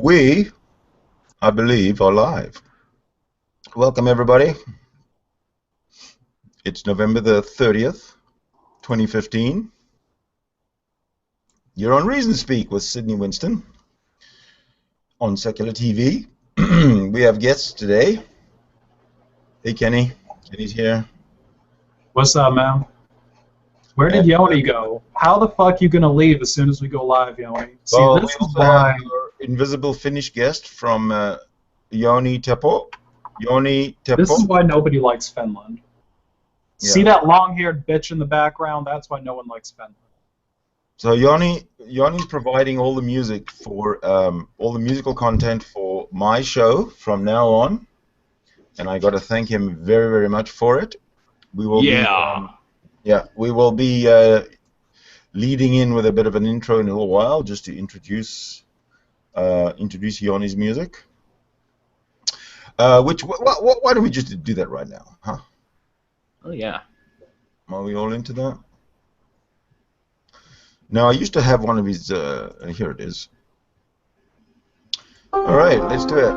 We, I believe, are live. Welcome, everybody. It's November the 30th, 2015. You're on Reason Speak with Sidney Winston on SecularTv. We have guests today. Hey, Kenny. Kenny's here. What's up, man? Where did Yoni go? How the fuck you gonna leave as soon as we go live, Yoni? See, well, this we is also why... have our invisible Finnish guest from Yoni Teppo. Yoni Teppo. This is why nobody likes Finland. Yeah. See that long-haired bitch in the background? That's why no one likes Finland. So Yoni's providing all the music for all the musical content for my show from now on, and I got to thank him very, very much for it. We will we will be leading in with a bit of an intro in a little while, just to introduce Yoni's music. Why don't we just do that right now, huh? Oh yeah. Are we all into that? Now, I used to have one of his, here it is. All right, let's do it.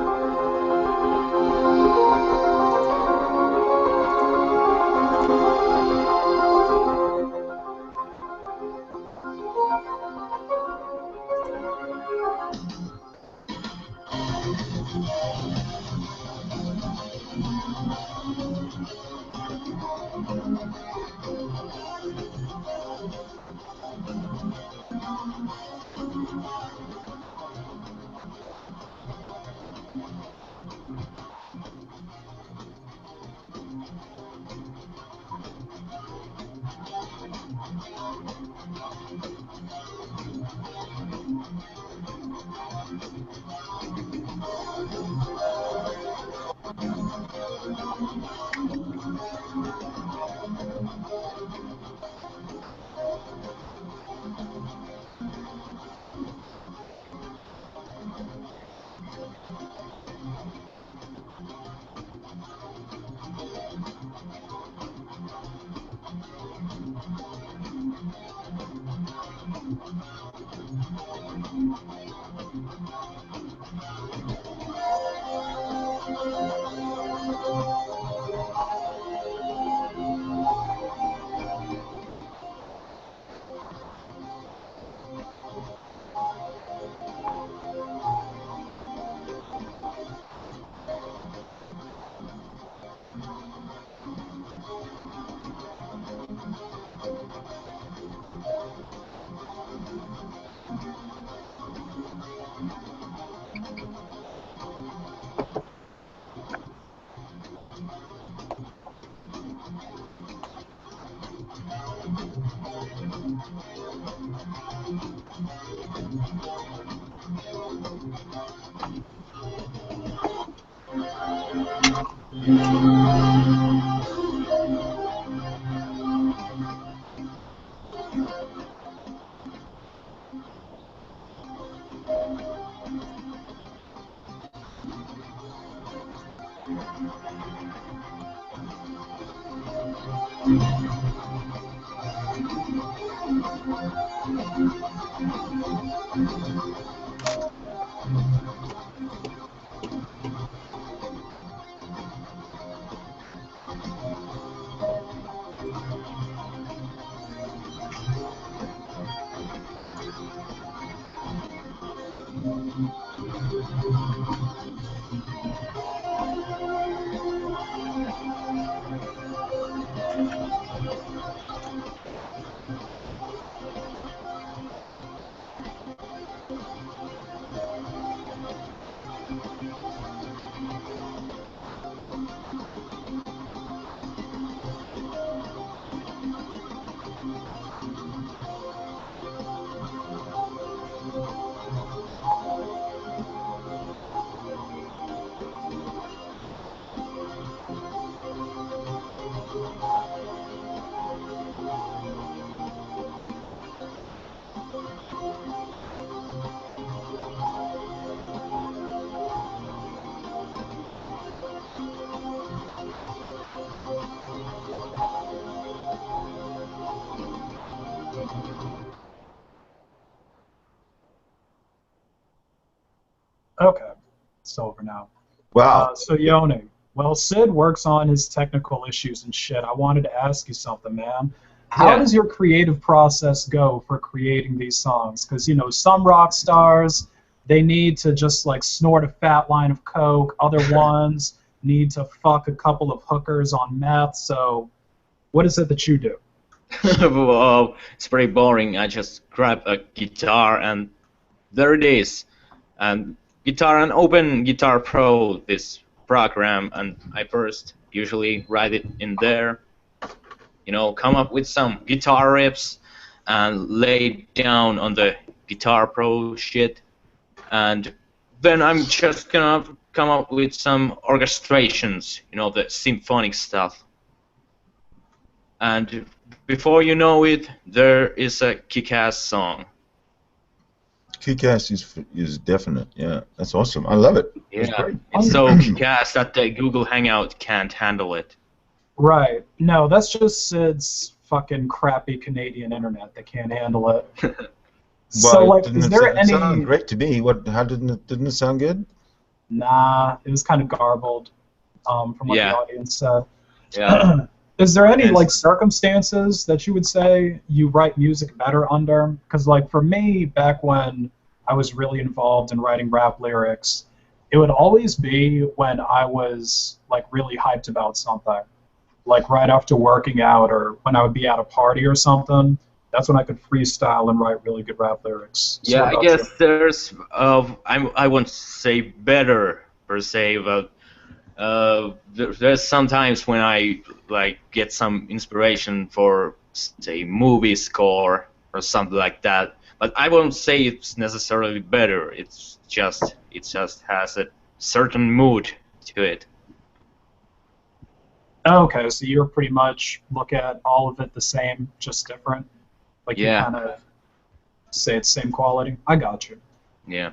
Okay, it's over now. Wow. So Yoni, well, Sid works on his technical issues and shit. I wanted to ask you something, man. How does your creative process go for creating these songs? Because, you know, some rock stars, they need to just, like, snort a fat line of coke. Other ones need to fuck a couple of hookers on meth. So what is it that you do? Well, it's pretty boring. I just grab a guitar and there it is. And guitar and open Guitar Pro, this program, and I first usually write it in there. You know, come up with some guitar riffs and lay down on the Guitar Pro shit. And then I'm just gonna come up with some orchestrations, you know, the symphonic stuff. And before you know it, there is a kick-ass song. Kick-ass is definite. Yeah, that's awesome. I love it. Yeah, it's so kick-ass that the Google Hangout can't handle it. Right. No, that's just Sid's fucking crappy Canadian internet that can't handle it. So, like, is there any? It sounded great to me. How didn't it sound good? Nah, it was kind of garbled. From what the audience said. Yeah. Is there any like circumstances that you would say you write music better under? Because like for me, back when I was really involved in writing rap lyrics, it would always be when I was like really hyped about something, like right after working out or when I would be at a party or something. That's when I could freestyle and write really good rap lyrics. So yeah, I guess there's I won't say better per se, but there's sometimes when I like get some inspiration for say movie score or something like that, but I won't say it's necessarily better. It just has a certain mood to it. Okay, so you're pretty much look at all of it the same, just different. Like you kind of say it's same quality. I got you. Yeah.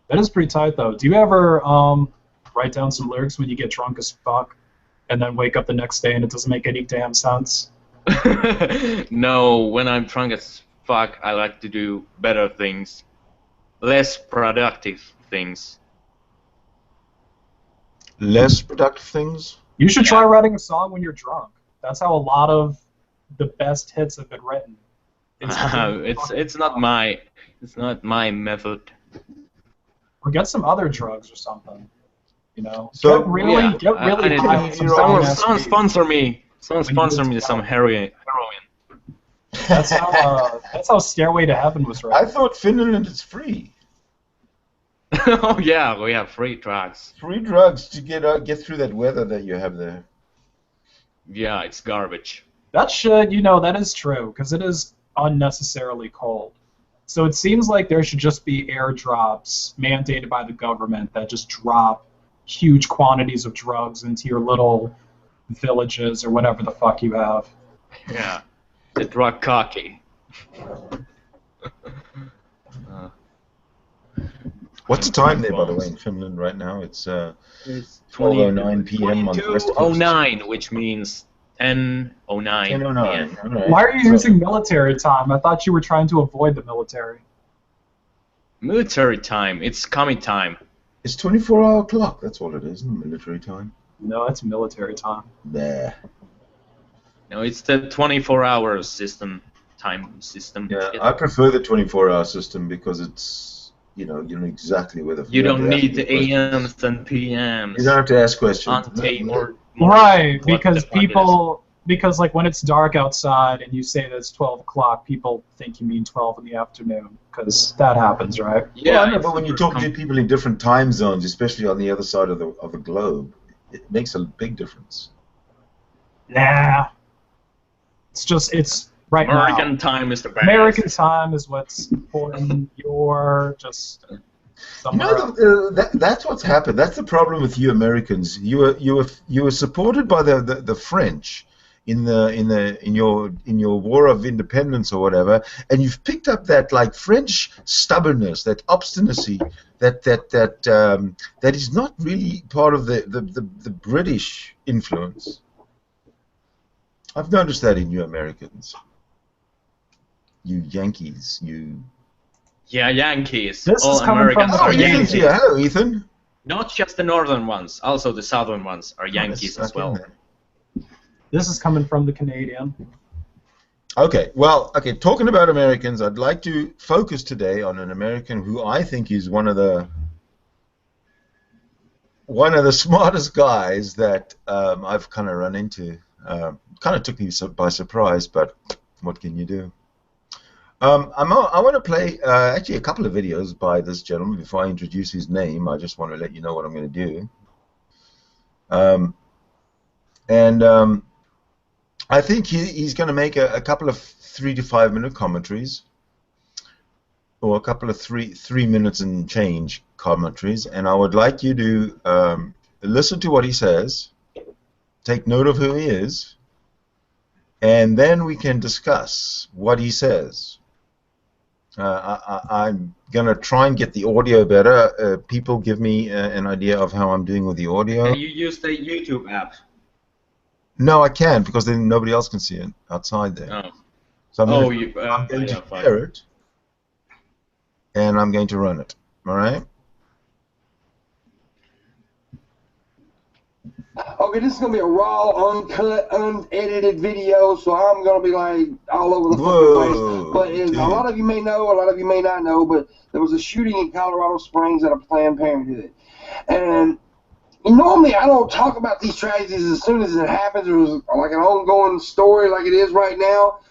That is pretty tight, though. Do you ever write down some lyrics when you get drunk as fuck, and then wake up the next day and it doesn't make any damn sense? No, when I'm drunk as fuck, I like to do better things, less productive things. Less productive things? You should try writing a song when you're drunk. That's how a lot of the best hits have been written. It's not my method. Or get some other drugs or something. You know, so get really high. Someone sponsor me. Someone sponsor me some heroin. That's how Stairway to Heaven was written. I thought Finland is free. Oh yeah, we have free drugs. Free drugs to get through that weather that you have there. Yeah, it's garbage. That should, you know, that is true because it is unnecessarily cold. So it seems like there should just be airdrops mandated by the government that just drop huge quantities of drugs into your little villages or whatever the fuck you have. Yeah, the drug cocky. What's the time there, by the way, in Finland right now? It's 12:09 p.m. on the West Coast. 22:09, which means 10:09. 10:09. Right. Why are you using military time? I thought you were trying to avoid the military. Military time. It's commie time. It's 24-hour clock. That's all it is, isn't it? Military time. No, that's military time. Nah. No, it's the 24-hour time system. Yeah, I prefer the 24-hour system because it's, you know exactly where the. You don't need the AMs and PMs. You don't have to ask questions. Right, because like when it's dark outside and you say that it's 12 o'clock, people think you mean 12 in the afternoon, because that happens, right? Yeah, well, I know, but when you talk to people in different time zones, especially on the other side of the globe, it makes a big difference. Nah. It's right now. American time is the best. American time is what's important. You're just that's what's happened. That's the problem with you Americans. You were supported by the French in your war of independence or whatever, and you've picked up that like French stubbornness, that obstinacy, that is not really part of the British influence. I've noticed that in you Americans. You Yankees, you Yeah, Yankees. This All is coming from Americans the Oh, are Ethan's Yankees. here. Hello, Ethan. Not just the northern ones, also the southern ones are Yankees as Stuck in well. there. This is coming from the Canadian. Okay, well, okay, talking about Americans, I'd like to focus today on an American who I think is one of the smartest guys that I've kind of run into. Kind of took me by surprise, but what can you do? I want to play actually a couple of videos by this gentleman before I introduce his name. I just want to let you know what I'm going to do. I think he's going to make a couple of 3 to 5 minute commentaries, or a couple of three minutes and change commentaries, and I would like you to listen to what he says, take note of who he is, and then we can discuss what he says. I'm going to try and get the audio better. People give me an idea of how I'm doing with the audio. Can you use the YouTube app? No, I can't, because then nobody else can see it outside there. Oh. So I'm Oh, going to yeah, fine. share it, and I'm going to run it. All right? Okay, this is gonna be a raw, uncut, unedited video, so I'm gonna be like all over the fucking place. But as a lot of you may know, a lot of you may not know, but there was a shooting in Colorado Springs at a Planned Parenthood, and normally I don't talk about these tragedies as soon as it happens. It was like an ongoing story, like it is right now.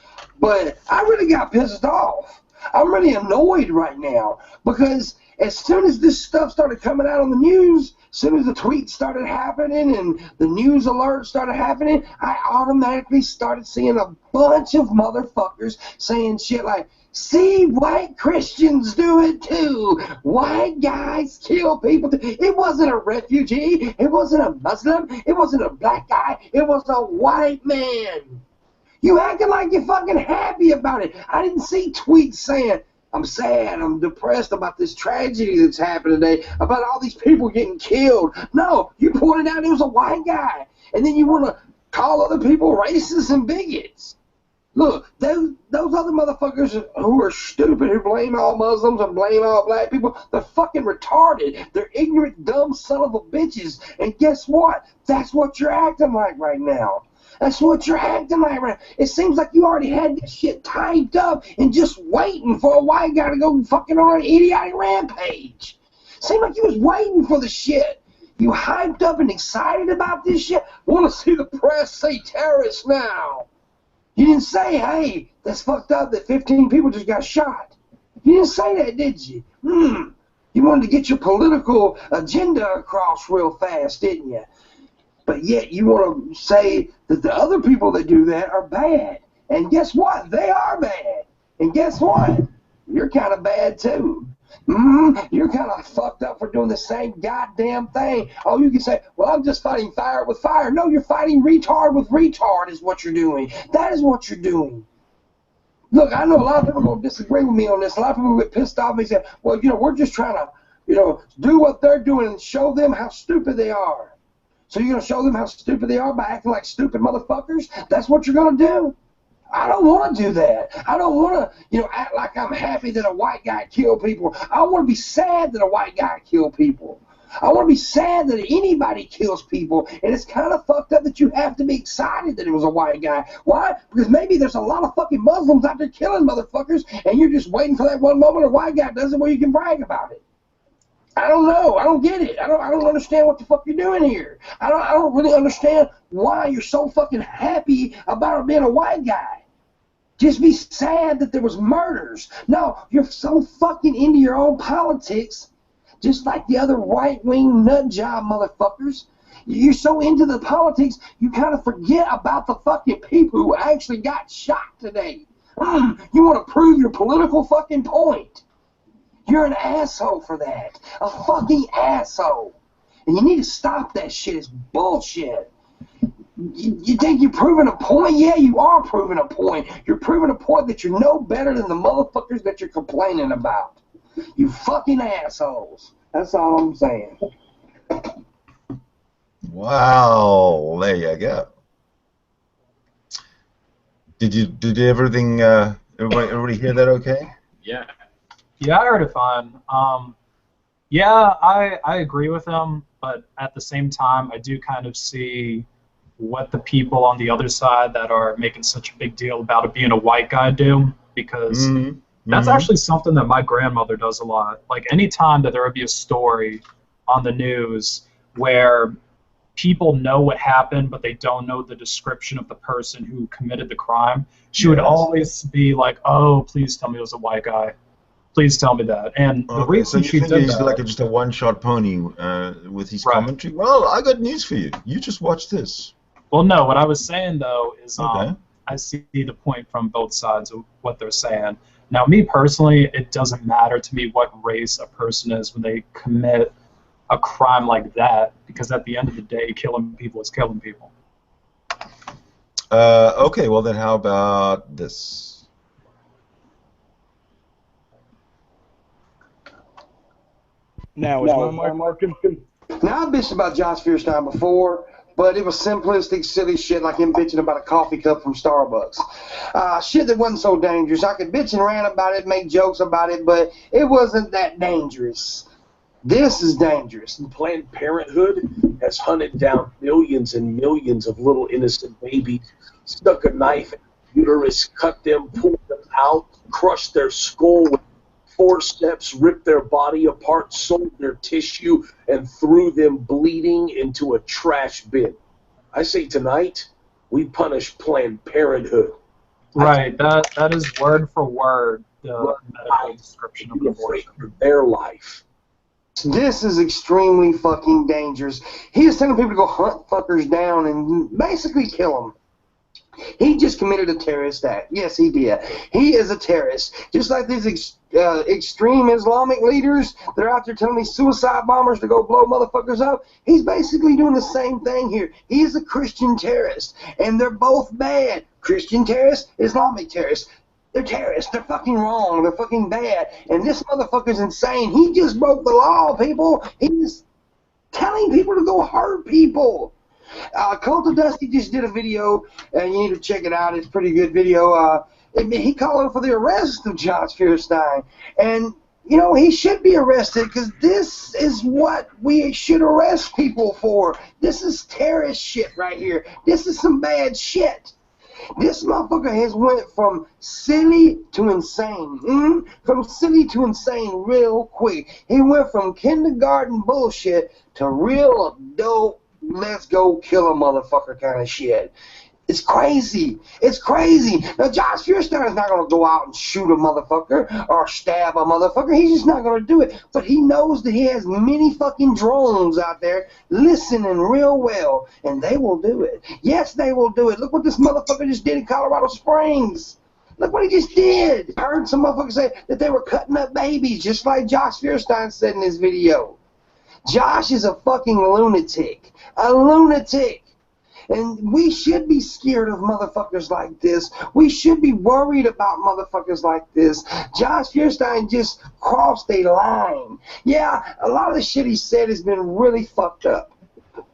But I really got pissed off. I'm really annoyed right now because as soon as this stuff started coming out on the news, as soon as the tweets started happening and the news alerts started happening, I automatically started seeing a bunch of motherfuckers saying shit like, see, white Christians do it too. White guys kill people too. It wasn't a refugee. It wasn't a Muslim. It wasn't a black guy. It was a white man. You acting like you're fucking happy about it. I didn't see tweets saying, I'm sad, I'm depressed about this tragedy that's happened today, about all these people getting killed. No, you pointed out it was a white guy. And then you want to call other people racist and bigots. Look, those other motherfuckers who are stupid, who blame all Muslims and blame all black people, they're fucking retarded. They're ignorant, dumb son of a bitches. And guess what? That's what you're acting like right now. That's what you're acting like right now. It seems like you already had this shit typed up and just waiting for a white guy to go fucking on an idiotic rampage. Seemed like you was waiting for the shit. You hyped up and excited about this shit. Want to see the press say terrorists now. You didn't say, hey, that's fucked up that 15 people just got shot. You didn't say that, did you? You wanted to get your political agenda across real fast, didn't you? But yet you want to say that the other people that do that are bad. And guess what? They are bad. And guess what? You're kind of bad too. You're kind of fucked up for doing the same goddamn thing. Oh, you can say, well, I'm just fighting fire with fire. No, you're fighting retard with retard is what you're doing. That is what you're doing. Look, I know a lot of people are going to disagree with me on this. A lot of people get pissed off and say, well, we're just trying to, do what they're doing and show them how stupid they are. So you're going to show them how stupid they are by acting like stupid motherfuckers? That's what you're going to do? I don't want to do that. I don't want to, act like I'm happy that a white guy killed people. I want to be sad that a white guy killed people. I want to be sad that anybody kills people, and it's kind of fucked up that you have to be excited that it was a white guy. Why? Because maybe there's a lot of fucking Muslims out there killing motherfuckers, and you're just waiting for that one moment a white guy does it where you can brag about it. I don't know. I don't get it. I don't understand what the fuck you're doing here. I don't really understand why you're so fucking happy about being a white guy. Just be sad that there was murders. No, you're so fucking into your own politics, just like the other right-wing nut job motherfuckers. You're so into the politics, you kind of forget about the fucking people who actually got shot today. You want to prove your political fucking point. You're an asshole for that. A fucking asshole. And you need to stop that shit. It's bullshit. You think you're proving a point? Yeah, you are proving a point. You're proving a point that you're no better than the motherfuckers that you're complaining about. You fucking assholes. That's all I'm saying. Wow, there you go. Did everything? Everybody hear that? Okay. Yeah. Yeah, I heard it fine. Yeah, I agree with him, but at the same time, I do kind of see what the people on the other side that are making such a big deal about it being a white guy do, because that's actually something that my grandmother does a lot. Like, anytime that there would be a story on the news where people know what happened, but they don't know the description of the person who committed the crime, she would always be like, "Oh, please tell me it was a white guy. Please tell me that." And the reason so she you think did he's that, like just a one-shot pony with his commentary? Well, I got news for you. You just watch this. well, no, what I was saying though is, Okay. I see the point from both sides of what they're saying. Now, me personally, it doesn't matter to me what race a person is when they commit a crime like that, because at the end of the day, killing people is killing people. Okay, well then how about this? Now, is my mic working? Now, I bitched about Josh Fierstein before, but it was simplistic, silly shit like him bitching about a coffee cup from Starbucks. Shit that wasn't so dangerous. I could bitch and rant about it, make jokes about it, but it wasn't that dangerous. This is dangerous. Planned Parenthood has hunted down millions and millions of little innocent babies, stuck a knife in their uterus, cut them, pulled them out, crushed their skull with forceps, ripped their body apart, sold their tissue, and threw them bleeding into a trash bin. I say tonight, we punish Planned Parenthood. Right, that is word for word the medical description of an abortion. For their life. This is extremely fucking dangerous. He is telling people to go hunt fuckers down and basically kill them. He just committed a terrorist act. Yes, he did. He is a terrorist. Just like these extreme Islamic leaders that are out there telling these suicide bombers to go blow motherfuckers up, he's basically doing the same thing here. He is a Christian terrorist, and they're both bad. Christian terrorists, Islamic terrorists. They're terrorists. They're fucking wrong. They're fucking bad. And this motherfucker's insane. He just broke the law, people. He's telling people to go hurt people. Cult of Dusty just did a video, and you need to check it out. It's a pretty good video. He called for the arrest of Josh Fierstein. And, you know, he should be arrested because this is what we should arrest people for. This is terrorist shit right here. This is some bad shit. This motherfucker has went from silly to insane. From silly to insane real quick. He went from kindergarten bullshit to real adult, let's go kill a motherfucker kind of shit. It's crazy. It's crazy. Now, Josh Fierstein is not going to go out and shoot a motherfucker or stab a motherfucker. He's just not going to do it. But he knows that he has many fucking drones out there listening real well, and they will do it. Yes, they will do it. Look what this motherfucker just did in Colorado Springs. Look what he just did. I heard some motherfuckers say that they were cutting up babies, just like Josh Fierstein said in his video. Josh is a fucking lunatic. A lunatic. And we should be scared of motherfuckers like this. We should be worried about motherfuckers like this. Josh Fierstein just crossed a line. Yeah, a lot of the shit he said has been really fucked up.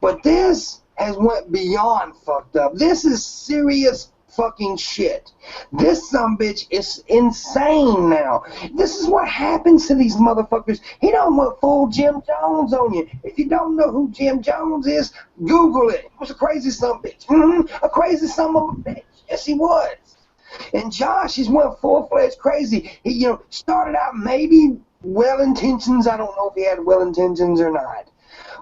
But this has went beyond fucked up. This is serious fucking shit. This sumbitch is insane now. This is what happens to these motherfuckers. He don't want full Jim Jones on you. If you don't know who Jim Jones is, Google it. He was a crazy sumbitch. A crazy son of a bitch. Yes, he was. And Josh is went full-fledged crazy. He, you know, started out maybe well-intentions. I don't know if he had well-intentions or not.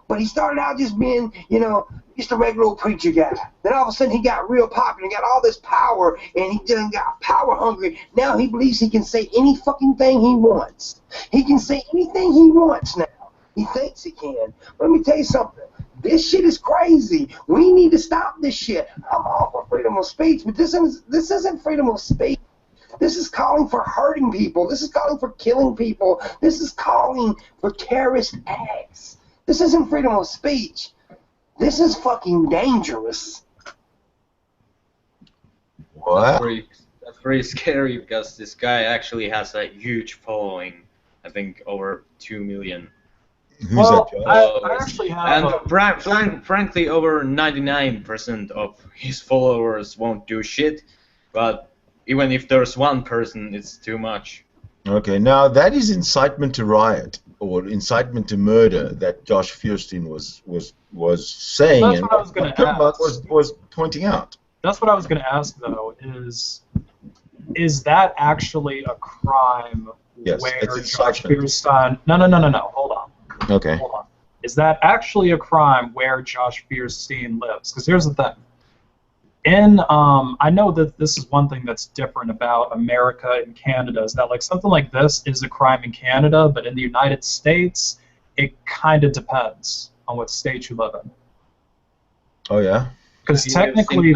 But he started out just being, you know, just a regular old preacher guy. Then all of a sudden he got real popular and got all this power, and he done got power hungry. Now he believes he can say any fucking thing he wants. He can say anything he wants now. He thinks he can. But let me tell you something. This shit is crazy. We need to stop this shit. I'm all for freedom of speech, but this isn't freedom of speech. This is calling for hurting people. This is calling for killing people. This is calling for terrorist acts. This isn't freedom of speech. This is fucking dangerous. What? That's very scary because this guy actually has a huge following. I think over 2 million. Who's that, Josh? I actually have. And frankly, over 99% of his followers won't do shit. But even if there's one person, it's too much. Okay, now that is incitement to riot or incitement to murder that Josh Feuerstein was saying, That's and what I was going to Kumbuck ask. was pointing out. That's what I was going to ask, though, is that actually a crime Yes, where it's Josh incitement. Feuerstein... No, hold on. Okay. Hold on. Is that actually a crime where Josh Feuerstein lives? Because here's the thing. I know that this is one thing that's different about America and Canada, is that like something like this is a crime in Canada, but in the United States, it kind of depends on what state you live in. Oh yeah. Because technically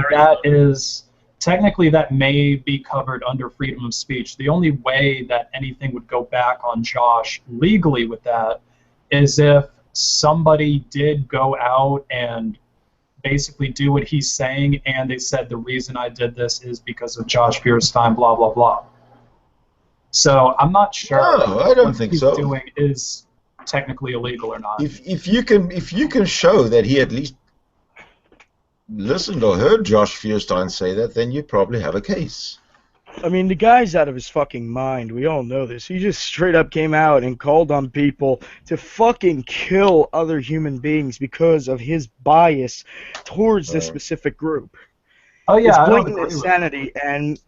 that may be covered under freedom of speech. The only way that anything would go back on Josh legally with that is if somebody did go out and basically do what he's saying, and they said the reason I did this is because of Josh Feuerstein, blah blah blah. So I'm not sure. No, I don't what think he's so. doing is technically illegal or not. If you can show that he at least listened or heard Josh Feuerstein say that, then you probably have a case. I mean, the guy's out of his fucking mind. We all know this. He just straight up came out and called on people to fucking kill other human beings because of his bias towards this specific group. Oh yeah, It's I don't blatant agree with insanity, and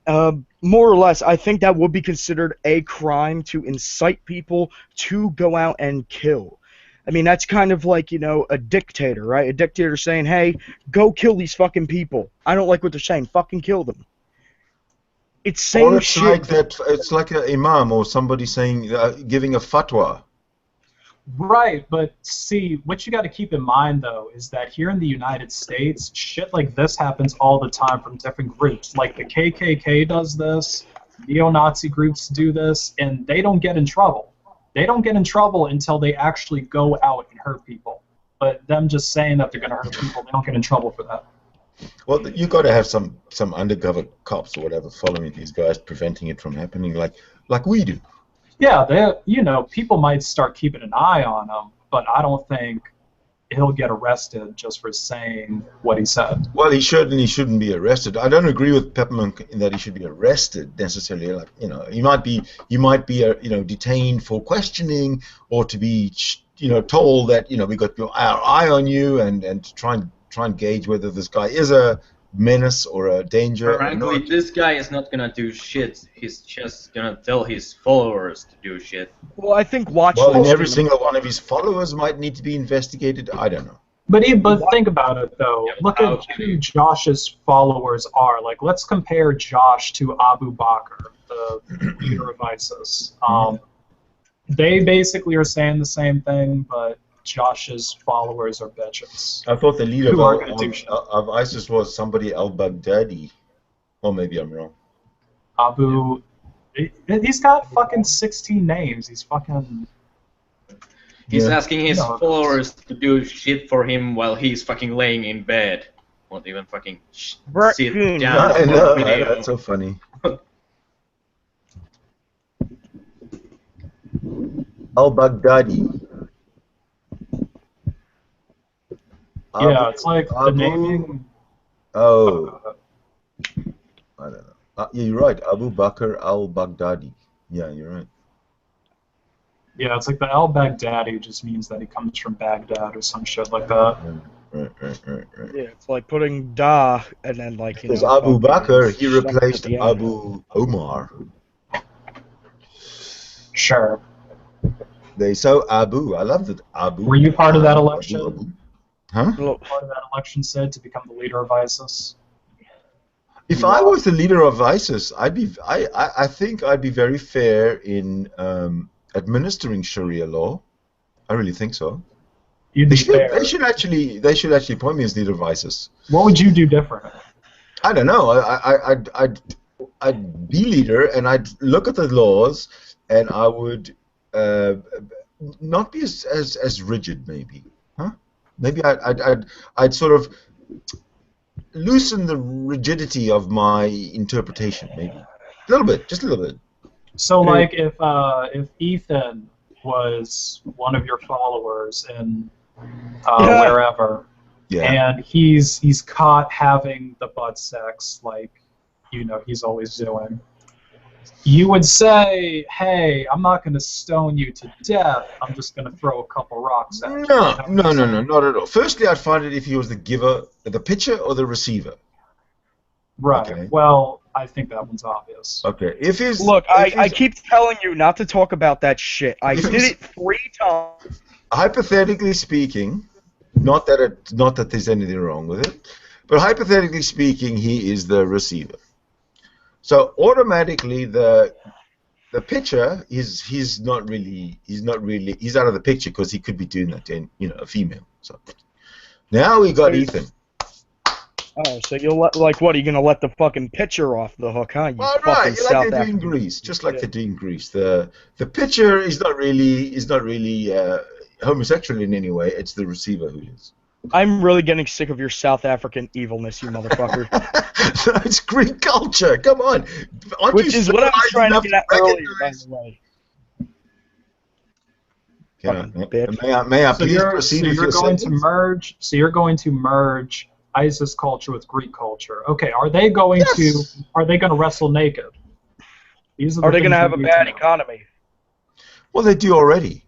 more or less, I think that would be considered a crime to incite people to go out and kill. I mean, that's kind of like, you know, a dictator, right? A dictator saying, hey, go kill these fucking people. I don't like what they're saying. Fucking kill them. It's same Or it's shit. like that. It's like an imam or somebody saying, giving a fatwa. Right, but see, what you got to keep in mind, though, is that here in the United States, shit like this happens all the time from different groups. Like the KKK does this, neo-Nazi groups do this, and they don't get in trouble. They don't get in trouble until they actually go out and hurt people. But them just saying that they're going to hurt people, they don't get in trouble for that. Well, you got to have some undercover cops or whatever following these guys, preventing it from happening, like we do. Yeah, people might start keeping an eye on him, but I don't think he'll get arrested just for saying what he said. Well, he certainly shouldn't be arrested. I don't agree with Peppermint in that he should be arrested necessarily. Like, he might be detained for questioning, or to be told that we got our eye on you, and try and gauge whether this guy is a menace or a danger. Frankly, this guy is not gonna do shit. He's just gonna tell his followers to do shit. Well, I think watch. Well, and every single one of his followers might need to be investigated. I don't know. But think about it, though. Look at who Josh's followers are. Like, let's compare Josh to Abu Bakr, the leader of ISIS. They basically are saying the same thing, but Josh's followers are bitches. I thought the leader Who are gonna do shit. of ISIS was somebody al-Baghdadi. Or maybe I'm wrong. He's got fucking 16 names. He's fucking... He's asking his followers to do shit for him while he's fucking laying in bed. Won't even fucking sit down. I know, that's so funny. Al-Baghdadi. Yeah, it's like the naming... Oh. I don't know. Yeah, you're right. Abu Bakr al-Baghdadi. Yeah, you're right. Yeah, it's like the al-Baghdadi just means that he comes from Baghdad or some shit like that. Right. Yeah, it's like putting da and then like, Because Abu Bakr, he replaced Abu Omar. Sure. They so Abu. I love that Abu. Were you part of that election? Abu. Huh? Part of that election said to become the leader of ISIS. If I was the leader of ISIS, I think I'd be very fair in administering Sharia law. I really think so. You'd be fair. They should actually appoint me as leader of ISIS. What would you do different? I don't know. I'd be leader, and I'd look at the laws, and I would not be as rigid, maybe. Huh? Maybe I'd sort of loosen the rigidity of my interpretation, maybe a little bit, just a little bit. So, like, if Ethan was one of your followers in wherever, and he's caught having the butt sex, like he's always doing, You would say, hey, I'm not going to stone you to death. I'm just going to throw a couple rocks at you. No, not at all. Firstly, I'd find it if he was the giver, the pitcher, or the receiver. Right. Okay. Well, I think that one's obvious. Okay. If he's Look, I keep telling you not to talk about that shit. I did it 3 times. Hypothetically speaking, not that there's anything wrong with it, but hypothetically speaking, he is the receiver. So automatically the pitcher he's out of the picture because he could be doing that to a female. So now we got Ethan. Oh, so you'll what? Are you gonna let the fucking pitcher off the hook, huh? You All fucking right, South like they do in African. Greece, just like they do in Greece. The pitcher is not really homosexual in any way. It's the receiver who is. I'm really getting sick of your South African evilness, you motherfucker. It's Greek culture. Come on. Which is what I was trying to get at earlier, by the way. May I please proceed with your going sentence? you're going to merge ISIS culture with Greek culture. Okay, are they going to wrestle naked? Are they going to have a bad economy? Well, they do already.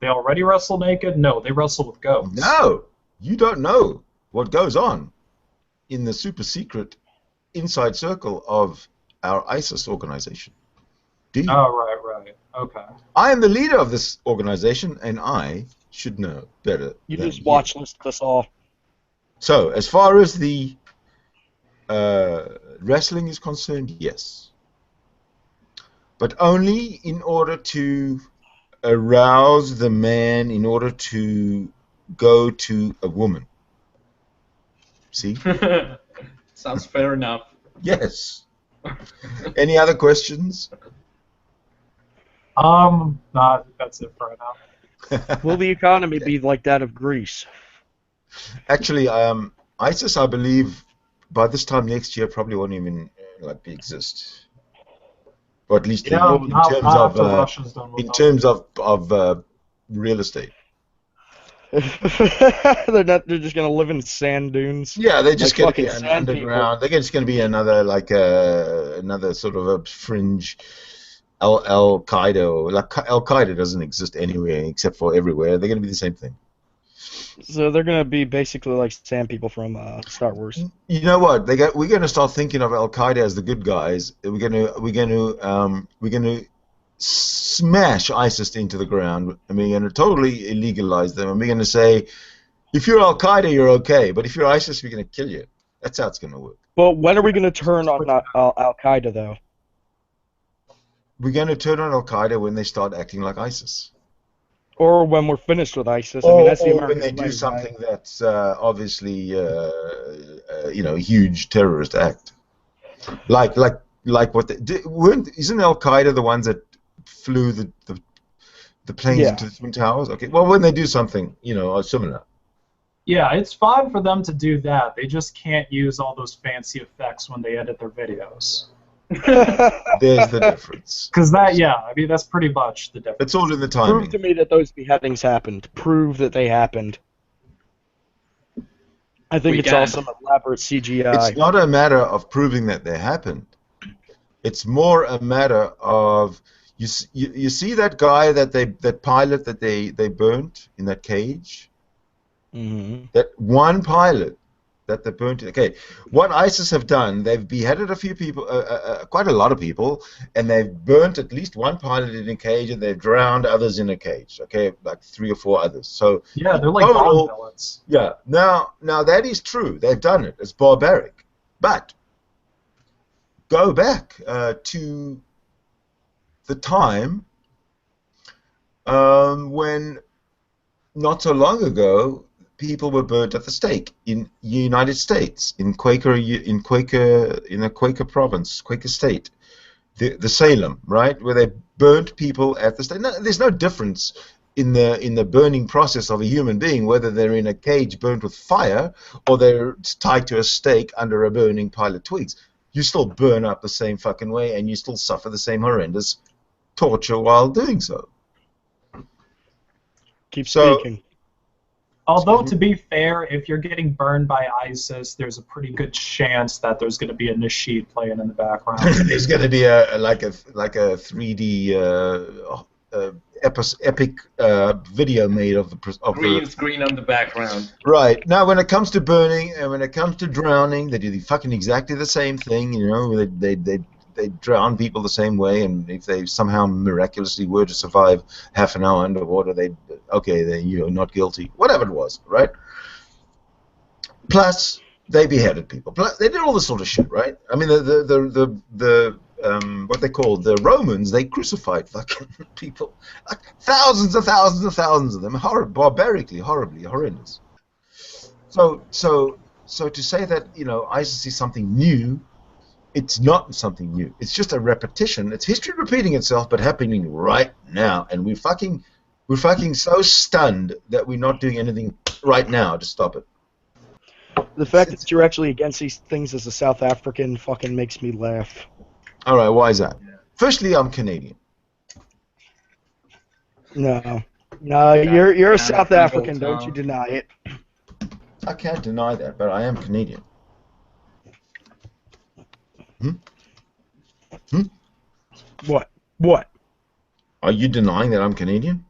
They already wrestle naked? No, they wrestle with goats. No, you don't know what goes on in the super secret inside circle of our ISIS organization. Do you? Oh, right. Okay. I am the leader of this organization, and I should know better. You just watch list us all. So, as far as the wrestling is concerned, yes. But only in order to arouse the man, in order to go to a woman. See? Sounds fair enough. Yes. Any other questions? No, that's it for now. Will the economy be like that of Greece? Actually, ISIS, I believe, by this time next year, probably won't even exist. Or at least in terms of real estate. They're just gonna live in sand dunes. Yeah, they're just gonna be fucking underground. They're just gonna be another another sort of a fringe Al Qaeda. Al Qaeda doesn't exist anywhere except for everywhere. They're gonna be the same thing. So they're gonna be basically like sand people from Star Wars. You know what? We're gonna start thinking of Al Qaeda as the good guys. We're gonna smash ISIS into the ground, and we're gonna totally illegalize them. And we're gonna say, if you're Al Qaeda, you're okay, but if you're ISIS, we're gonna kill you. That's how it's gonna work. Well, when are we gonna turn on Al Qaeda though? We're gonna turn on Al Qaeda when they start acting like ISIS. Or when we're finished with ISIS. I mean, that's the American when they do way, something right? that's obviously, a huge terrorist act. Like what isn't Al Qaeda the ones that flew the planes into the Twin Towers? Okay, well, when they do something, similar. Yeah, it's fine for them to do that. They just can't use all those fancy effects when they edit their videos. There's the difference. Because that's pretty much the difference. It's all in the timing. Prove to me that those beheadings happened. Prove that they happened. I think it's all some elaborate CGI. It's not a matter of proving that they happened. It's more a matter of you see that guy that pilot that they burnt in that cage. Mm-hmm. That one pilot that they burnt. Okay, what ISIS have done, they've beheaded a few people, quite a lot of people, and they've burnt at least one pilot in a cage, and they've drowned others in a cage. Okay, like 3 or 4 others. So yeah, they're like bomb pellets. Yeah. Now that is true. They've done it. It's barbaric. But go back to the time when not so long ago people were burnt at the stake in the United States, in a Quaker province, Quaker state, the Salem, right, where they burnt people at the stake. No, there's no difference in the burning process of a human being, whether they're in a cage burnt with fire or they're tied to a stake under a burning pile of twigs. You still burn up the same fucking way, and you still suffer the same horrendous torture while doing so. Keep speaking. Although, to be fair, if you're getting burned by ISIS, there's a pretty good chance that there's going to be a nasheed playing in the background. There's going to be like a 3D epic video made of the green screen on the background. Right. Now, when it comes to burning and when it comes to drowning, they do fucking exactly the same thing. You know, they drown people the same way, and if they somehow miraculously were to survive half an hour underwater, you're not guilty. Whatever it was, right? Plus, they beheaded people. Plus, they did all this sort of shit, right? I mean, what they called the Romans, they crucified fucking people, like thousands and thousands and thousands of them, barbarically, horribly, horrendous. So to say that, you know, ISIS is something new, it's not something new. It's just a repetition. It's history repeating itself, but happening right now, and we're fucking so stunned that we're not doing anything right now to stop it. The fact that you're actually against these things as a South African fucking makes me laugh. All right, why is that? Firstly, I'm Canadian. No, you're a South African. Don't you deny it? I can't deny that, but I am Canadian. What? Are you denying that I'm Canadian?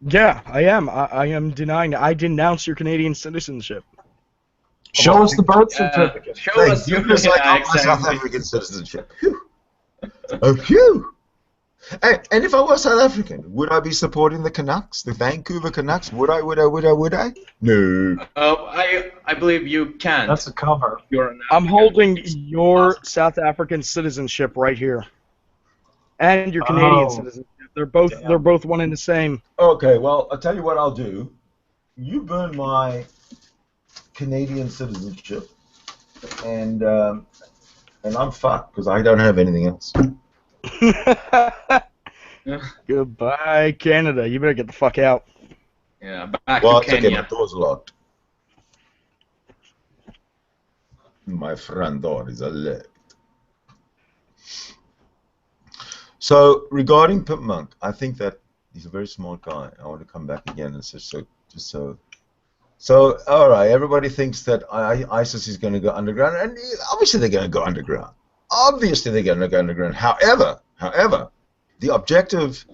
Yeah, I am. I am denying it. I denounce your Canadian citizenship. Show us the birth certificate. Show us your South African citizenship. Phew. Oh, phew. And if I was South African, would I be supporting the Canucks, the Vancouver Canucks? Would I? No. I believe you can. That's a cover. I'm holding your South African citizenship right here, and your Canadian citizenship. They're both one and the same. Okay, well, I'll tell you what I'll do. You burn my Canadian citizenship, and I'm fucked because I don't have anything else. Goodbye, Canada. You better get the fuck out. Yeah, back to Kenya. Okay, my door's locked. My front door is locked. So, regarding Pimp Monk, I think that he's a very smart guy. I want to come back again and So, all right, everybody thinks that ISIS is going to go underground, and obviously they're going to go underground. Obviously they're going to go underground. However, the objective,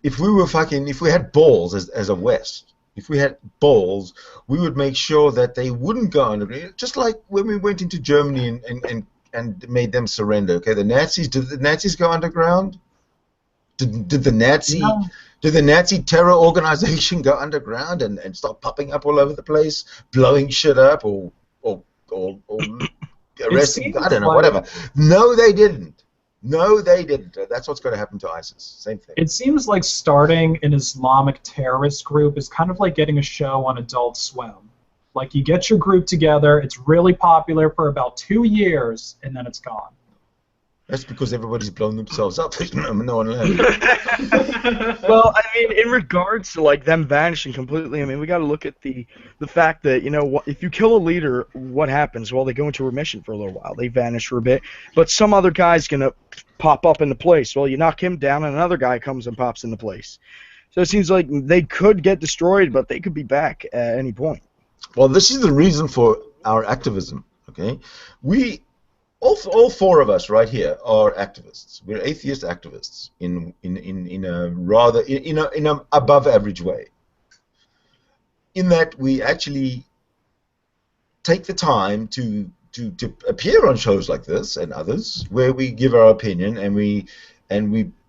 if we had balls as a West, if we had balls, we would make sure that they wouldn't go underground. Just like when we went into Germany and made them surrender. Okay, did the Nazis go underground? Did the Nazi terror organization go underground and start popping up all over the place, blowing shit up or arresting? I don't know, whatever. No, they didn't. That's what's going to happen to ISIS. Same thing. It seems like starting an Islamic terrorist group is kind of like getting a show on Adult Swim. Like, you get your group together, it's really popular for about 2 years, and then it's gone. That's because everybody's blown themselves up. No one left. Well, I mean, in regards to like them vanishing completely, I mean, we got to look at the fact that, you know, if you kill a leader, what happens? Well, they go into remission for a little while. They vanish for a bit, but some other guy's gonna pop up into place. Well, you knock him down, and another guy comes and pops into place. So it seems like they could get destroyed, but they could be back at any point. Well, this is the reason for our activism. Okay, all four of us right here are activists. We're atheist activists in a above average way. In that we actually take the time to appear on shows like this and others where we give our opinion and we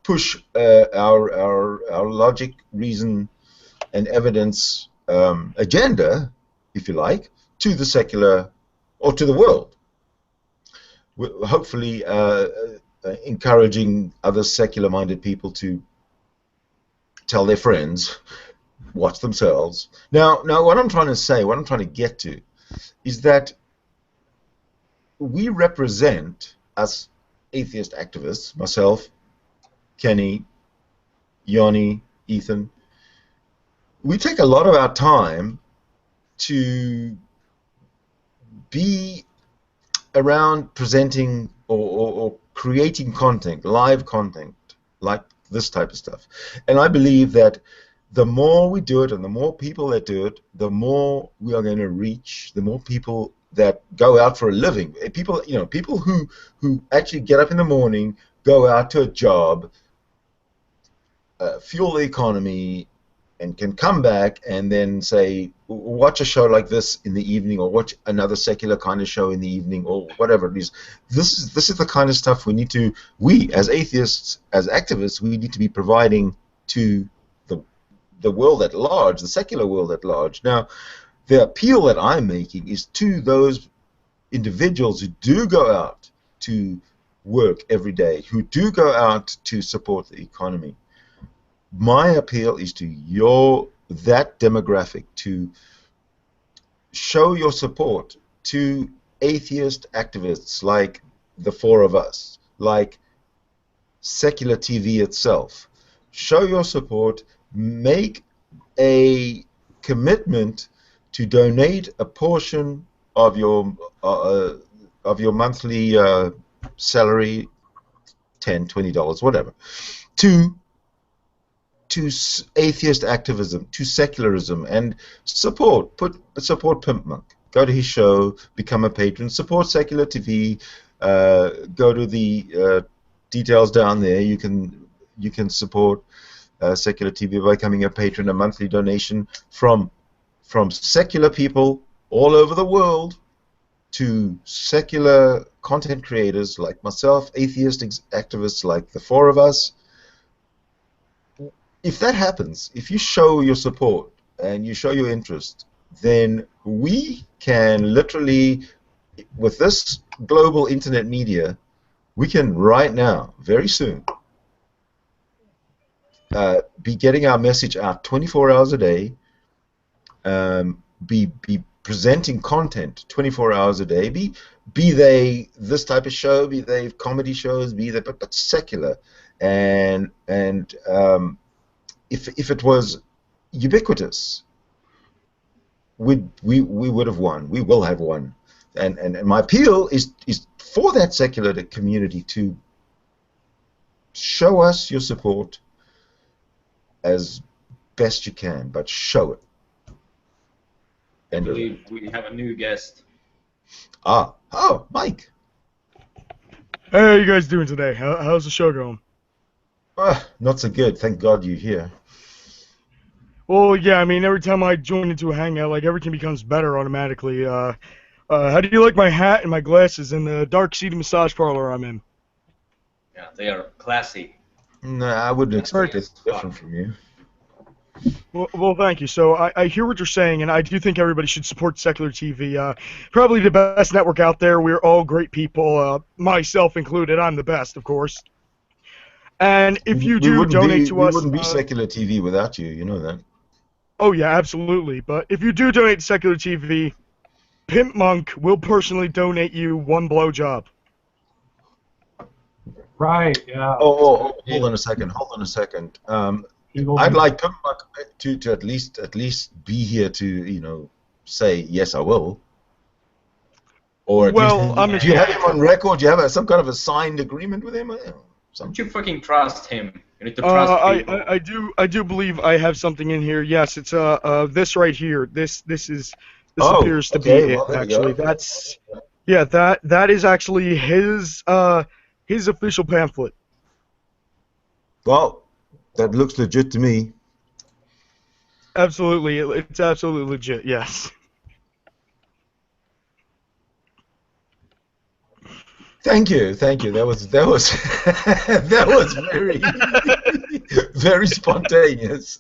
push our logic, reason, and evidence agenda, if you like, to the secular or to the world. Hopefully encouraging other secular-minded people to tell their friends, watch themselves. Now, what I'm trying to say, what I'm trying to get to, is that we represent, as atheist activists, myself, Kenny, Yanni, Ethan, we take a lot of our time to be around presenting or creating content, live content, like this type of stuff. And I believe that the more we do it and the more people that do it, the more we are going to reach, the more people that go out for a living. People, people who actually get up in the morning, go out to a job, fuel the economy, and can come back and then say, watch a show like this in the evening, or watch another secular kind of show in the evening, or whatever it is. This is the kind of stuff we as atheists, as activists, we need to be providing to the world at large, the secular world at large. Now, the appeal that I'm making is to those individuals who do go out to work every day, who do go out to support the economy. My appeal is to that demographic, to show your support to atheist activists like the four of us, like SecularTv itself. Show your support. Make a commitment to donate a portion of your monthly salary, $10, $20, whatever, to atheist activism, to secularism, and support Pimp Monk. Go to his show, become a patron, support SecularTv. Go to the details down there. You can support SecularTv by becoming a patron. A monthly donation from secular people all over the world to secular content creators like myself, atheist activists like the four of us. If that happens, if you show your support and you show your interest, then we can literally, with this global internet media, we can right now, very soon, be getting our message out 24 hours a day, be presenting content 24 hours a day, be they this type of show, be they comedy shows, be they but secular, and if it was ubiquitous, we would have won. We will have won, and my appeal is for that secular community to show us your support as best you can, but show it. I believe we have a new guest. Oh, Mike. Hey, how you guys doing today? How's the show going? Not so good. Thank God you're here. Well, yeah, I mean, every time I join into a hangout, like, everything becomes better automatically. How do you like my hat and my glasses and the dark seedy massage parlor I'm in? Yeah, they are classy. No, I wouldn't expect it different from you. Well, thank you. So I hear what you're saying, and I do think everybody should support SecularTv. Probably the best network out there. We're all great people, myself included. I'm the best, of course. And if you do donate to us... We wouldn't be SecularTv without you, you know that. Oh, yeah, absolutely. But if you do donate to SecularTv, Pimp Monk will personally donate you one blowjob. Right, yeah. Oh, hold on a second. I'd like Pimp Monk to at least be here to, say, yes, I will. Or at least, do you have him on record? Do you have some kind of a signed agreement with him? Don't you fucking trust him? You need to trust people. I do believe I have something in here. Yes, it's this right here. This appears to be it. Actually, that is actually his official pamphlet. Well, that looks legit to me. Absolutely, it's absolutely legit. Yes. Thank you. That was that was very very spontaneous.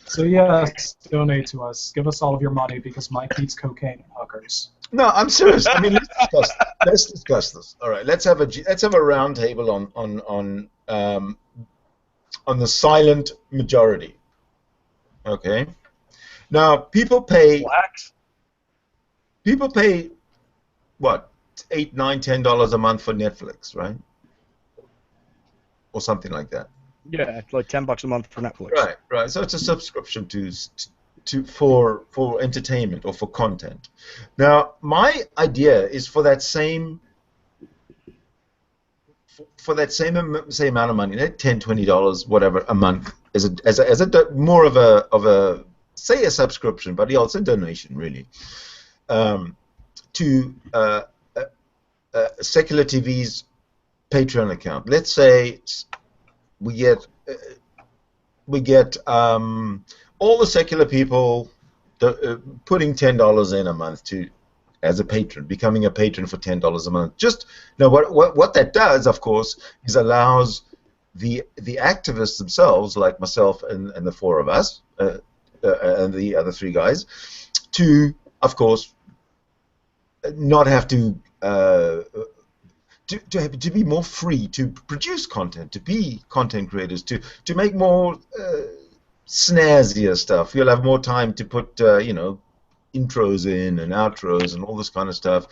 So yes, donate to us. Give us all of your money because Mike eats cocaine and hookers. No, I'm serious. I mean, let's discuss this. All right, let's have a round table on the silent majority. Okay. Now, people pay. Blacks? People pay what, $8, $9, $10 a month for Netflix, right? Or something like that. Yeah, it's like $10 a month for Netflix. Right. So it's a subscription for entertainment or for content. Now, my idea is for for that same amount of money, that $10, $20, whatever a month, more of a say a subscription, but yeah, it's a donation really, to Secular TV's Patreon account. Let's say we get all the secular people putting $10 in a month as a patron, becoming a patron for $10 a month. Just what that does, of course, is allows the activists themselves, like myself and the four of us, and the other three guys, to, of course, not have to be more free to produce content, to be content creators, to make more snazzier stuff. You'll have more time to put intros in and outros and all this kind of stuff.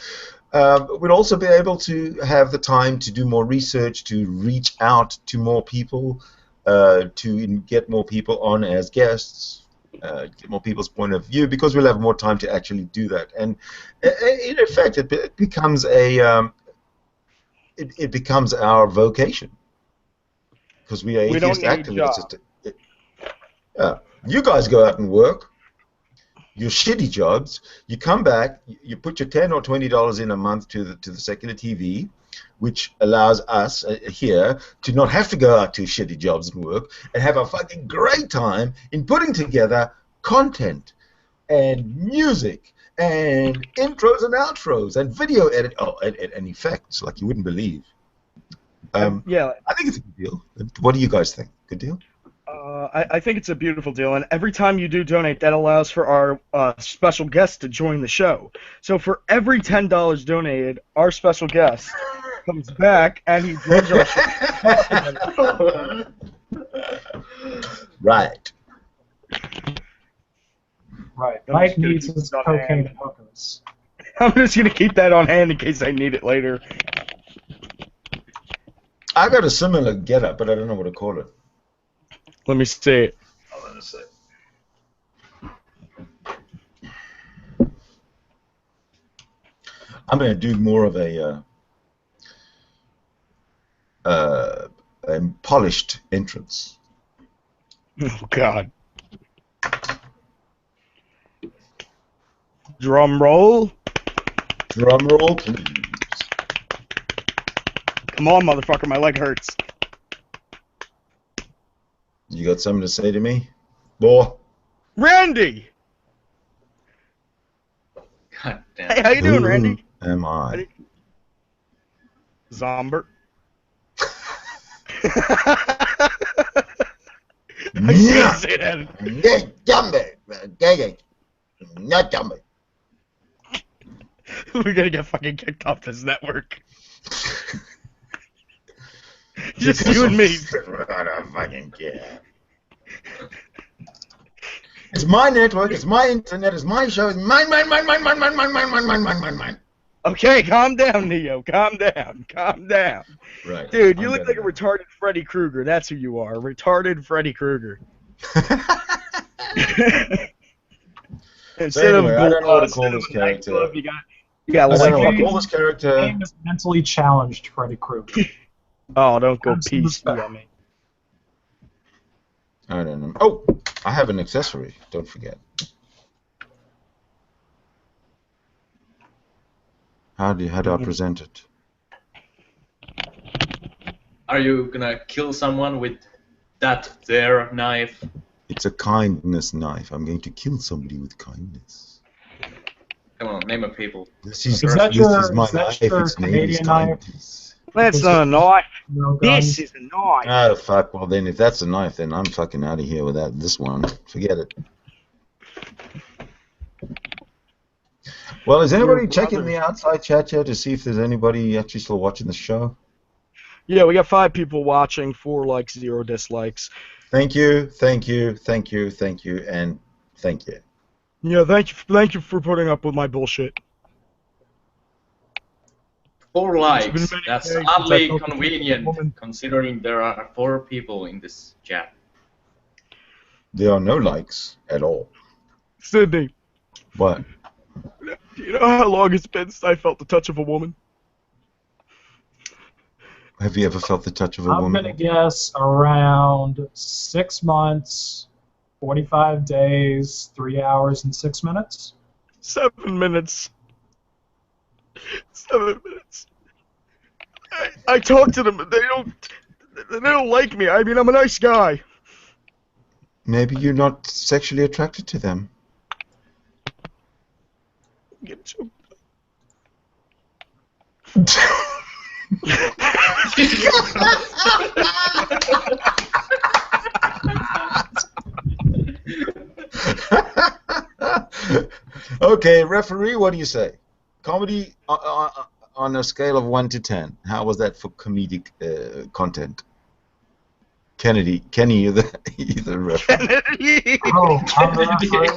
We'll also be able to have the time to do more research, to reach out to more people, to get more people on as guests, get more people's point of view, because we'll have more time to actually do that. And in effect, it becomes it becomes our vocation, because we are atheist activists. You guys go out and work your shitty jobs. You come back, you put your $10 or $20 in a month to the Secular TV, which allows us here to not have to go out to shitty jobs and work, and have a fucking great time in putting together content and music and intros and outros and video edit and effects like you wouldn't believe. Yeah, I think it's a good deal. What do you guys think? Good deal? I think it's a beautiful deal, and every time you do donate, that allows for our special guest to join the show. So for every $10 donated, our special guest comes back and he joins our show. Right. Right. Mike needs his cocaine and hookers. I'm just gonna keep that on hand in case I need it later. I got a similar getup, but I don't know what to call it. Let me see it. Hold on a sec. I'm going to do more of a polished entrance. Oh, God. Drum roll. Drum roll, please. Come on, motherfucker, my leg hurts. You got something to say to me? Boy. Randy! God damn. Hey, how you doing, Randy? Who am I? Zombert. Yeah. Say that. Not dumb. We're gonna get fucking kicked off this network. Just you and me. I don't fucking care. It's my network, it's my internet, it's my show, it's mine. Okay, calm down, Neo. Calm down. Calm down. Right. Dude, you look like a retarded Freddy Krueger. That's who you are. Retarded Freddy Krueger. Instead Anyway, of I don't know what to call instead this of a nightclub, character. you got I don't like know what to call this character. His name is mentally challenged Freddy Krueger. Oh, don't go Have some PC respect. on me. I don't know. Oh, I have an accessory. Don't forget. How do I present it? Are you gonna kill someone with that there knife? It's a kindness knife. I'm going to kill somebody with kindness. Come on, name a people. This is Is that this your- is my is that knife. your Its name is Canadian knife? kindness. That's not a knife. No This guns. is a knife. Oh fuck! Well then, if that's a knife, then I'm fucking out of here without this one. Forget it. Well, is anybody checking the outside chat yet to see if there's anybody actually still watching the show? Yeah, we got 5 people watching, 4 likes, 0 dislikes. Thank you, thank you, thank you, thank you, and thank you. Yeah, thank you for putting up with my bullshit. 4 been likes. many That's days since oddly I talked to a convenient, woman. considering there are 4 people in this chat. There are no likes at all. Sidney, What? do you know how long it's been since I felt the touch of a woman? Have you ever felt the touch of a I'm woman? gonna guess around 6 months, 45 days, 3 hours and 6 minutes. 7 minutes. 7 minutes. I talk to them, but they don't like me. I mean, I'm a nice guy. Maybe you're not sexually attracted to them. Get choked. Okay, referee, what do you say? Comedy on a scale of 1 to 10. How was that for comedic content? Kenny, you're the referee. Oh, I'm the referee.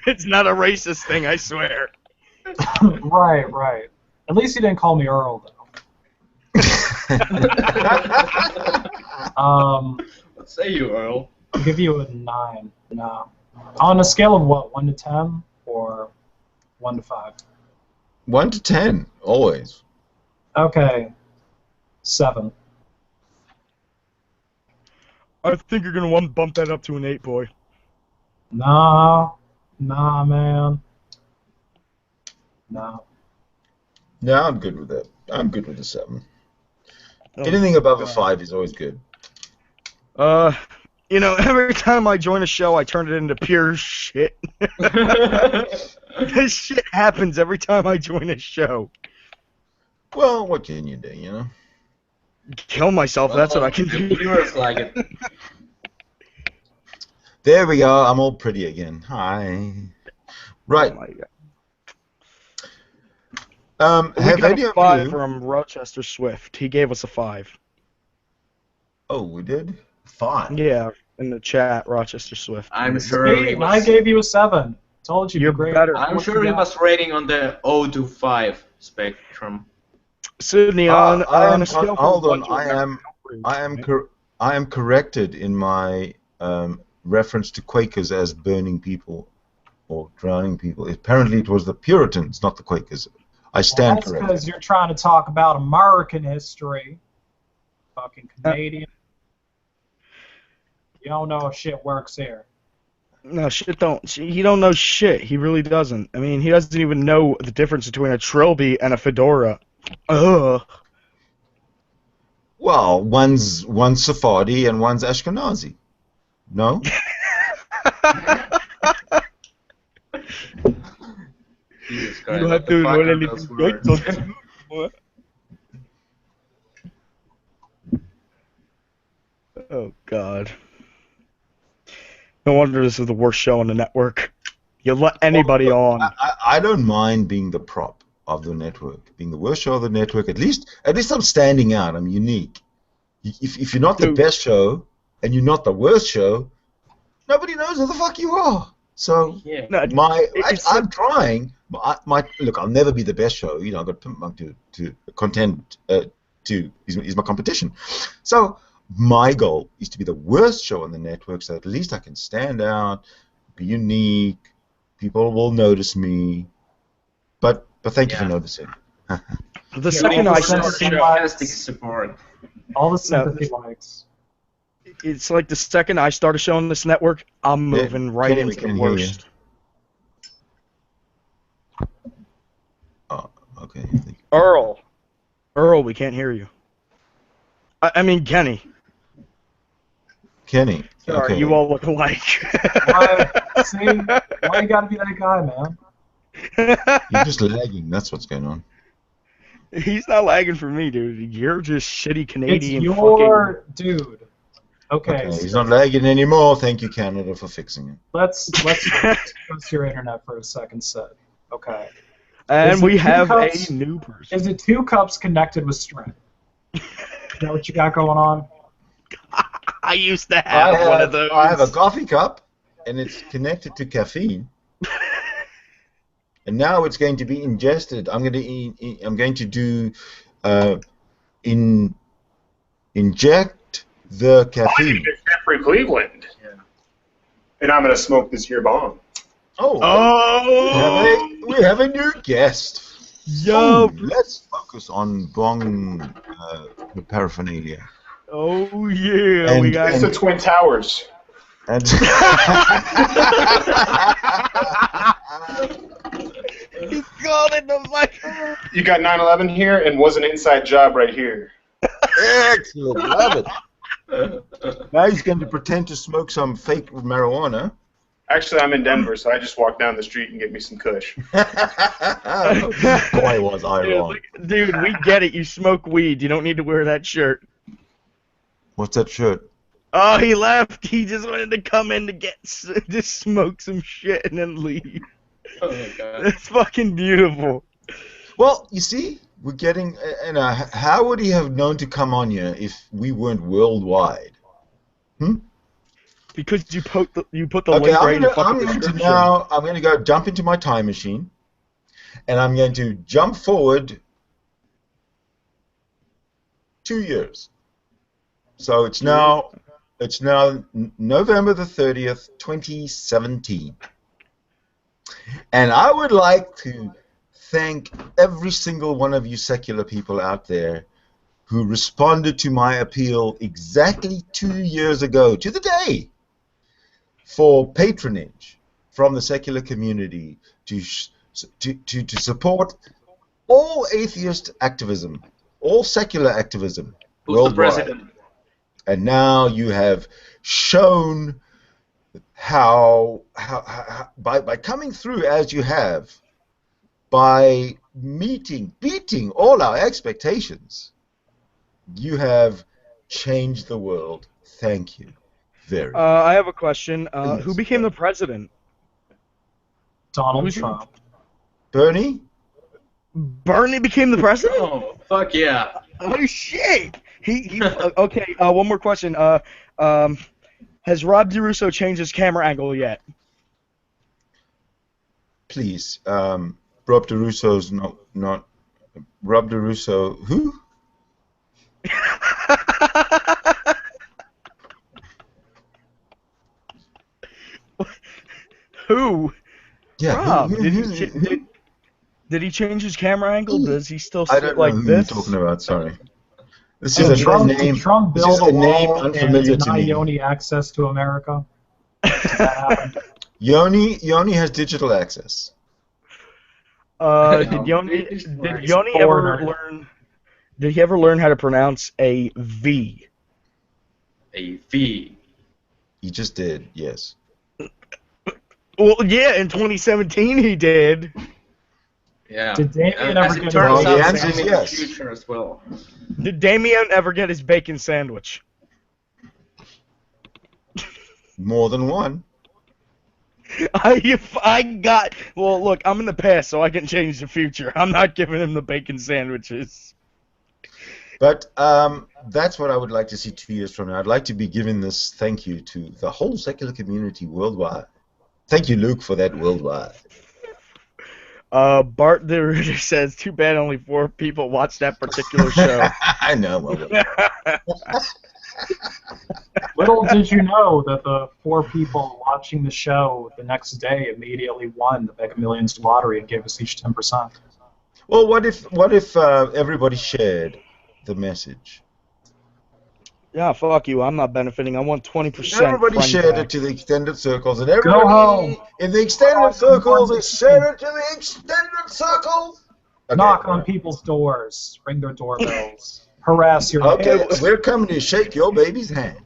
It's not a racist thing, I swear. Right. At least you didn't call me Earl, though. What say you, Earl? I'll give you a 9. No. On a scale of what, 1 to 10 or 1 to 5? 1 to 10, always. Okay. 7. I think you're gonna want to bump that up to an 8, boy. Nah, man. No. No, I'm good with that. I'm good with the 7. Oh, Anything above a 5 is always good. You know, every time I join a show, I turn it into pure shit. This shit happens every time I join a show. Well, what can you do, you know? Kill myself, that's what I can do. Viewers like it. There we go. I'm all pretty again. Hi. Right. Oh my God. We Have got any a of 5 you... from Rochester Swift. He gave us a 5. Oh, we did? 5. Yeah, in the chat, Rochester Swift. I'm sure he Hey, I was. gave you a 7. Told you. You're great. better. I'm sure he was rating on the 0 to 5 spectrum. Sidney, on a scale hold from on. 1 to I am corrected in my reference to Quakers as burning people or drowning people. Apparently, it was the Puritans, not the Quakers. I stand That's corrected. because you're trying to talk about American history. Fucking Canadian. You don't know if shit works here. No, he don't know shit. He really doesn't. I mean, he doesn't even know the difference between a trilby and a fedora. Ugh. Well, one's Sephardi and one's Ashkenazi. No? Jesus Christ, You what have the to fuck know are anything those good. words? Oh, God. No wonder this is the worst show on the network. You let anybody on. I don't mind being the prop of the network, being the worst show of the network. At least I'm standing out. I'm unique. If you're not the best show and you're not the worst show, nobody knows who the fuck you are. So Yeah. No, I'm trying. Look, I'll never be the best show. You know, I've got to contend to is my competition. So my goal is to be the worst show on the network, so at least I can stand out, be unique. People will notice me. But thank you for noticing. the second I start a show, Sarcastic support. All the sympathy likes. it's like the second I start a show on this network, I'm moving right Kenny, we into the can hear you. worst. Oh, okay. Earl, we can't hear you. I mean, Kenny. Kenny. Sorry, Okay. you all look alike. See? Why you gotta be that guy, man? You're just lagging. That's what's going on. He's not lagging for me, dude. You're just shitty Canadian It's your dude. Okay, Okay, so he's not lagging anymore. Thank you, Canada, for fixing it. let's discuss your internet for a second, Sid. Okay. And Is we it 2 have cups? a new person. Is it 2 cups connected with string? Is that what you got going on? I used to have one of those. I have a coffee cup, and it's connected to caffeine. And now it's going to be ingested. I'm going to do inject the caffeine. It's Jeffrey Cleveland. Yeah. And I'm going to smoke this here bomb. Oh, we have a new guest. Yo. Let's focus on bong paraphernalia. Oh yeah, we got It's the Twin Towers. And He called it the mic. You got 9/11 here, and was an inside job right here. excellent, love it. Now he's going to pretend to smoke some fake marijuana. Actually, I'm in Denver, so I just walk down the street and get me some kush. Boy, was I wrong. Dude, we get it. You smoke weed. You don't need to wear that shirt. What's that shirt? Oh, he left. He just wanted to come in to just smoke some shit and then leave. Oh my god. That's fucking beautiful. Well, you see, we're getting. How would he have known to come on here if we weren't worldwide? Because you put the Okay, link right in the fucking description. I'm going to go jump into my time machine, and I'm going to jump forward 2 years. So it's now November the 30th, 2017. And I would like to thank every single one of you secular people out there who responded to my appeal exactly 2 years ago, to the day, for patronage from the secular community to support all atheist activism, all secular activism. Who's the worldwide. president? And now you have shown how by coming through as you have, by beating all our expectations, you have changed the world. Thank you very much. I have a question. Who became the president? Donald Trump. Bernie? Bernie became the president? Oh, fuck yeah. Oh shit! He okay. One more question. Has Rob DeRusso changed his camera angle yet? Please, Rob DeRusso's not Rob DeRusso. Who? Who? Yeah. Rob. Who? Did he change his camera angle? Does he still I sit don't know like who this? you're talking about. Sorry. This Did is a Trump, name. did Trump This build is a a name wall and unfamiliar to deny me. Yoni access to America? Did that happen? Yoni has digital access. Did Yoni ever Foreigner. learn? Did he ever learn how to pronounce a V? A V. He just did. Yes. Well, yeah, in 2017 he did. Yeah. Did Damien And ever as it get turns his out, The answer same is in yes. the future as well. Did Damien ever get his bacon sandwich? More than one. Well, look, I'm in the past, so I can change the future. I'm not giving him the bacon sandwiches. But that's what I would like to see 2 years from now. I'd like to be giving this thank you to the whole secular community worldwide. Thank you, Luke, for that worldwide. Bart the Rooter says, too bad only 4 people watched that particular show. I know. Well, Little did you know that the 4 people watching the show the next day immediately won the Mega Millions lottery and gave us each 10%. well, what if everybody shared the message? Yeah, fuck you. I'm not benefiting. I want 20%. Everybody friend shared back. it to the extended circles, and everybody home. in the extended circles, they shared it to the extended circles. Okay, Knock on people's doors. Ring their doorbells. Harass your Okay, neighbors. we're coming to shake your baby's hand.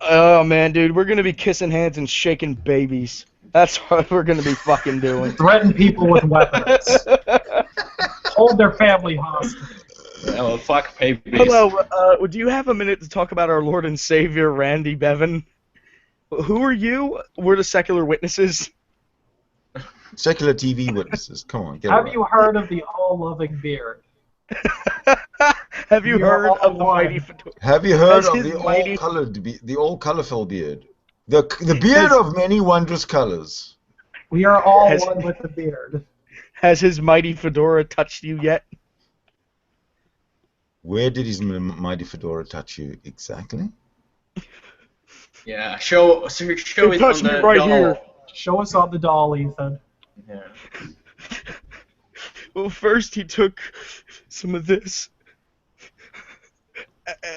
Oh, man, dude. We're going to be kissing hands and shaking babies. That's what we're going to be fucking doing. Threaten people with weapons. Hold their family hostage. Oh, fuck babies. Hello, do you have a minute to talk about our Lord and Savior, Randy Bevan? Who are you? We're the secular witnesses. Secular TV witnesses, come on, get Have it you heard of the all-loving beard? Have you We are heard all of the one. mighty fedora? Have you heard Has of his the mighty- all colorful beard? The beard of many wondrous colors. We are all Has- one with the beard. Has his mighty fedora touched you yet? Where did his mighty fedora touch you exactly? Yeah, show It it touched on me the right doll. here. Show us on the doll, Ethan. Yeah. Well, first he took some of this,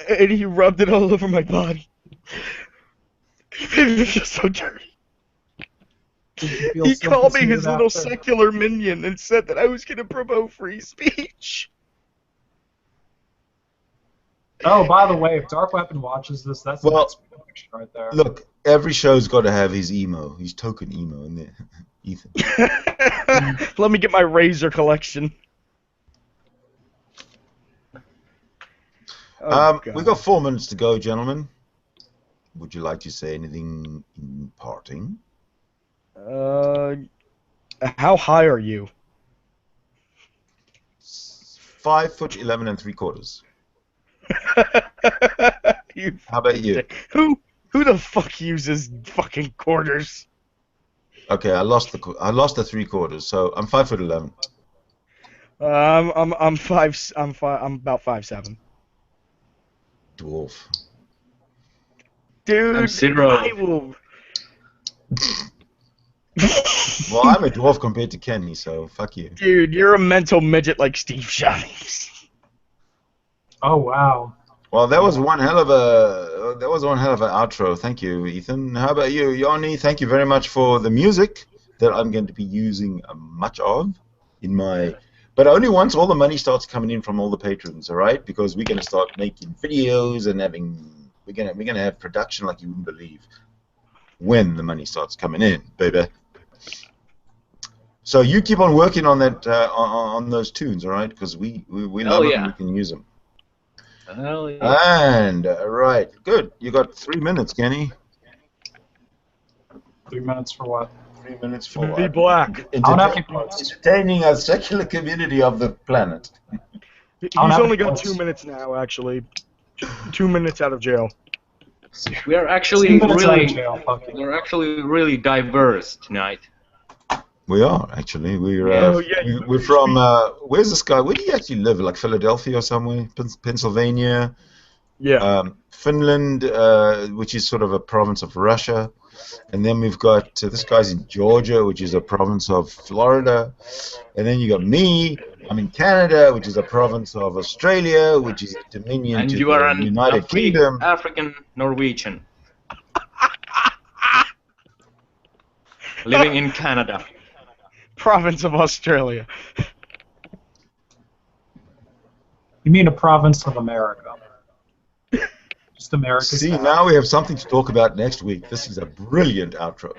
and he rubbed it all over my body. He made me feel so dirty. Did you feel He called me sympathetic his little after? secular minion and said that I was going to promote free speech. Oh, by the way, if Dark Weapon watches this, that's Well, that's right there. Look, every show's got to have his emo, his token emo in there. Ethan. Let me get my Razor collection. Oh, We got 4 minutes to go, gentlemen. Would you like to say anything in parting? How high are you? 5'11" 3/4. You How about you? Who the fuck uses fucking quarters? Okay, I lost the 3/4, so I'm 5'11". I'm about 5'7". Dwarf. Dude, I'm 0. I will. Well, I'm a dwarf compared to Kenny, so fuck you. Dude, you're a mental midget like Steve Shives. Oh wow. Well, that was one hell of an outro. Thank you, Ethan. How about you, Yanni? Thank you very much for the music that I'm going to be using much of in my. But only once all the money starts coming in from all the patrons, all right? Because we're going to start making videos and we're gonna have production like you wouldn't believe when the money starts coming in, baby. So you keep on working on that on those tunes, all right? Because we love them and we can use them. Hell yeah. And right, good. You got 3 minutes, Kenny. 3 minutes for what? 3 minutes To for be black. entertaining a secular community of the planet. He's I'll have only it got close. 2 minutes now, actually. 2 minutes out of jail. We are actually 2 minutes out of really, jail, fuck you. we're actually really diverse tonight. We are actually. We're Oh, yeah, we're from where's this guy? Where do you actually live? Like Philadelphia or somewhere? Pennsylvania, Yeah. Finland, which is sort of a province of Russia, and then we've got this guy's in Georgia, which is a province of Florida, and then you got me. I'm in Canada, which is a province of Australia, which is a dominion And to you are the an United Kingdom. African Norwegian. Living in Canada. Province of Australia. You mean a province of America? Just America's. See, now we have something to talk about next week. This is a brilliant outro.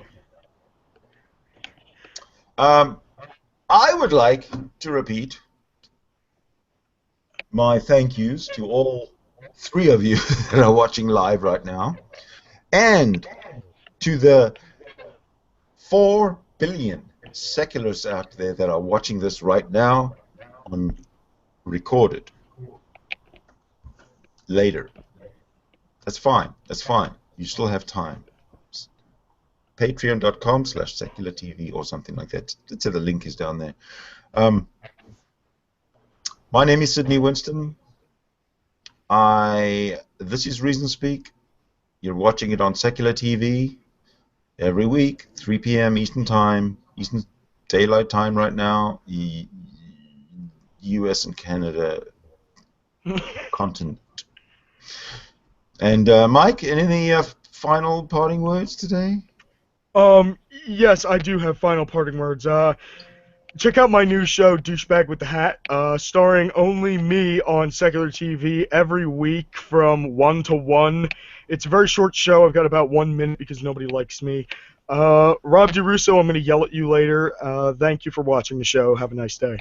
I would like to repeat my thank yous to all 3 of you that are watching live right now, and to the 4 billion seculars out there that are watching this right now on recorded later. That's fine. That's fine. You still have time. Patreon.com/SecularTV or something like that. The link is down there. My name is Sidney Winston. This is Reason Speak. You're watching it on SecularTV every week, 3 p.m. Eastern Time, Eastern Daylight Time right now, U.S. and Canada continent. And Mike, any final parting words today? Yes, I do have final parting words. Check out my new show, Douchebag with the Hat, starring only me on Secular TV every week from 1 to 1. It's a very short show. I've got about 1 minute because nobody likes me. Rob DeRusso, I'm going to yell at you later. Thank you for watching the show. Have a nice day.